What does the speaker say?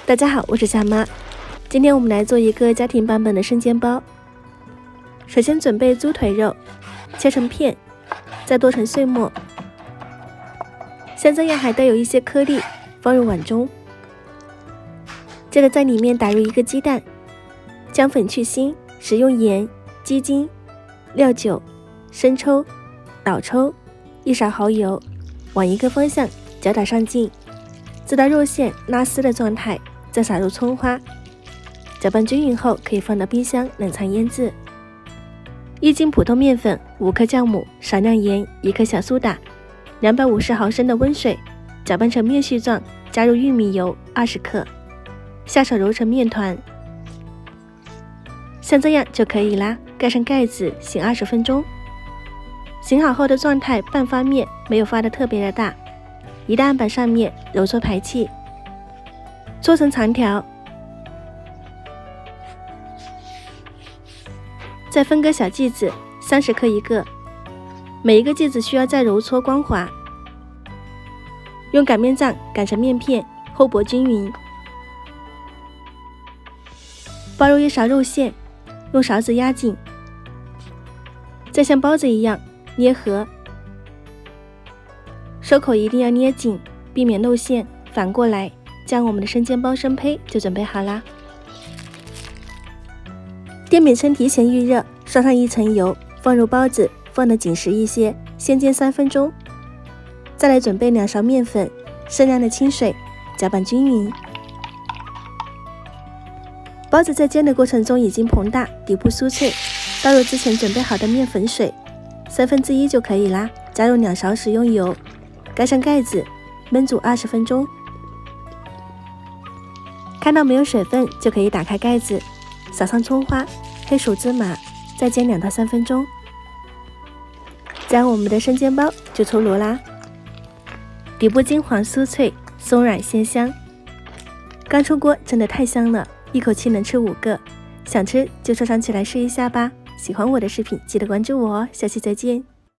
大家好，我是夏妈。今天我们来做一个家庭版本的生煎包。首先准备猪腿肉，切成片，再剁成碎末。像这样还带有一些颗粒，放入碗中。接着在里面打入一个鸡蛋，姜粉去腥，使用盐、鸡精、料酒、生抽、老抽、1勺蚝油，往一个方向搅打上劲，直到肉馅拉丝的状态，再撒入葱花，搅拌均匀后可以放到冰箱冷藏腌制。1斤普通面粉，5克酵母，少量盐，1克小苏打，250毫升的温水，搅拌成面絮状，加入玉米油20克，下手揉成面团，像这样就可以啦。盖上盖子，醒20分钟。醒好后的状态半发面，没有发的特别的大，移到案板上面揉搓排气，搓成长条，再分割小剂子，30克1个，每一个剂子需要再揉搓光滑，用擀面杖擀成面片，厚薄均匀。包入1勺肉馅，用勺子压紧，再像包子一样捏合，收口一定要捏紧，避免漏馅。反过来，将我们的生煎包生胚就准备好啦。电饼铛提前预热，刷上1层油，放入包子，放得紧实一些，先煎3分钟。再来准备2勺面粉，适量的清水，搅拌均匀。包子在煎的过程中已经膨大，底部酥脆，倒入之前准备好的面粉水，1/3就可以啦。加入2勺食用油，盖上盖子，焖煮20分钟。看到没有水分就可以打开盖子，撒上葱花、黑薯芝麻，再煎2到3分钟。这样我们的生煎包就出炉啦，底部金黄酥脆，松软鲜香。刚出锅真的太香了，一口气能吃5个，想吃就收藏起来试一下吧。喜欢我的视频记得关注我哦，下期再见。